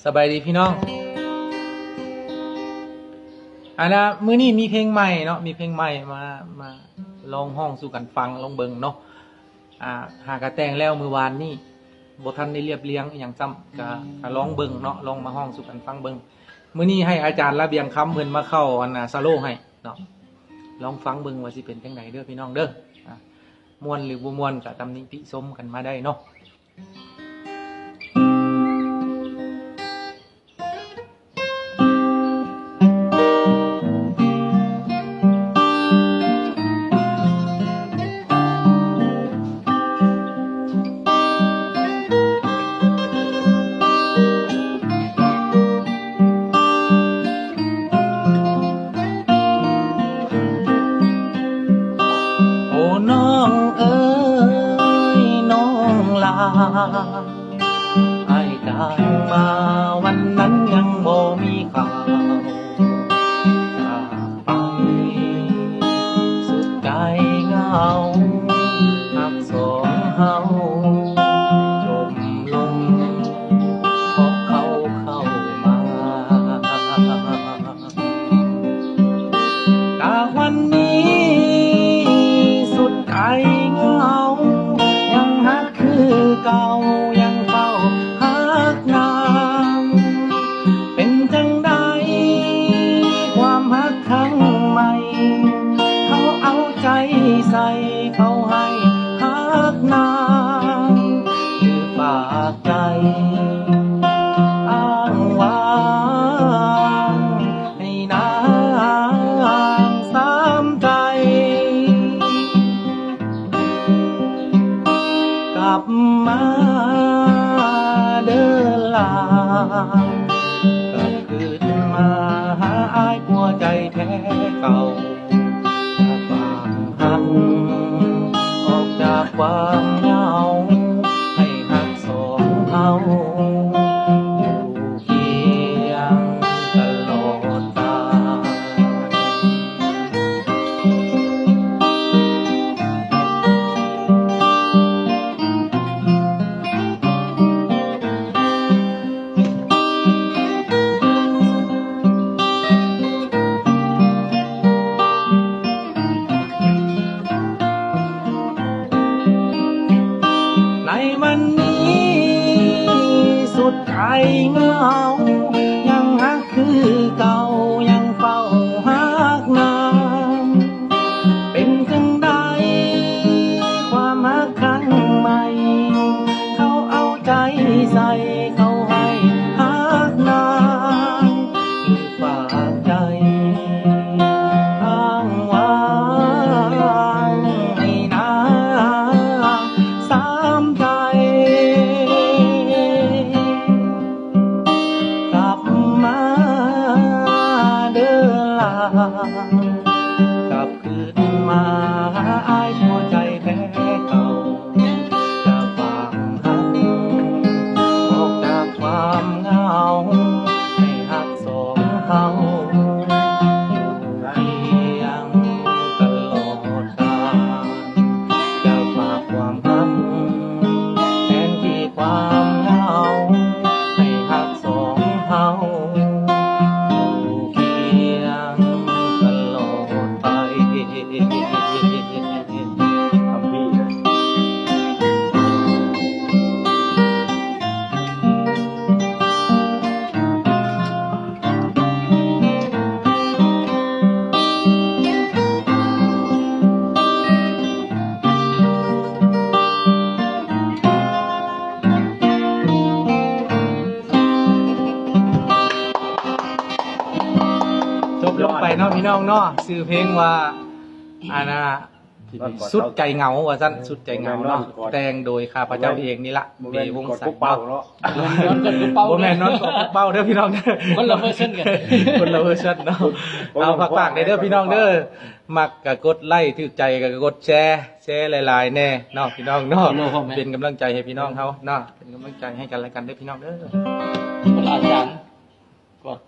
สบายดีพี่น้องนะมื้อนี้มีเพลงใหม่เนาะมีเพลงใหม่มาลองห้องสู่กันฟังลองเบิ่งเนาะหากระแต่งแล้วมื้อวานนี้บ่ทันได้เรียบเรียงอหยังซ้ำก็ลองเบิ่งเนาะลองมาห้องสู่กันฟังเบิ่งมื้อนี้ให้อาจารย์ระเบียงคำเพิ่นมาเข้าสโลให้เนาะลองฟังเบิ่งว่าสิเป็นจังไดเด้อพี่น้องเด้อม่วนหรือบ่ม่วนก็ตำหนิติชมกันมาได้เนาะน้องเอ๋ยน้องลาไอ้จางมาวันนั้นยังบ่มีข่าวจากไปสุดใจเหงาหักสองเฮาจมลงเพราะเขาเข้ามาจากวันนี้ใจเหงายังฮักคือเก่ายังเฝ้าฮักนางเป็นจังใดความฮักครั้งใหม่เขาเอาใจใส่เขาให้ฮักนางคือฝากใจอ้างว้างให้นางสามใจกลับมาเดินลากลับคืนมาหาอ้ายผัวใจแท้เก่าจากความหักออกจากความเหงาให้หักสองเฮาอยู่เคียงตลอดกาลในวันนี้สุดใจเหงายังฮักคือเก่ายังเฝ้าฮักนางเป็นจังใดความฮักครั้งใหม่เขาเอาใจใส่เขาให้ฮักนางคือฝากใจอ้างว้างให้นางสามใจกลับมาเดินลากลับคืนมาหาอ้ายผัวใจแท้เก่าจากความหักออกจากความเหงาให้หักสองเฮาอยู่เคียงตลอดกาลจะฝากความรักแทนที่ความเหงาให้หักสองเฮาอยู่เคียงตลอดไปคำพี่จบลงไปเนาะพี่น้องเนาะชื่อเพลงว่าสุดใจเหงาว่าซั่นสุดใจเหงาเนาะแต่งโดยข้าพเจ้าเองนี่ละเบวงศักดิ์เนาะบ่แม่นนอนกดเป้าเด้อพี่น้องเด้อคนละเวอร์ชันกันคนละเวอร์ชันเนาะเอาฝากๆเด้อพี่น้องเด้อมักก็กดไลค์ถูกใจก็กดแชร์หลายๆแน่เนาะพี่น้องเนาะเป็นกำลังใจให้พี่น้องเฮาเนาะเป็นกำลังใจให้กันและกันเด้อพี่น้องเด้อคนละอาจารย์กด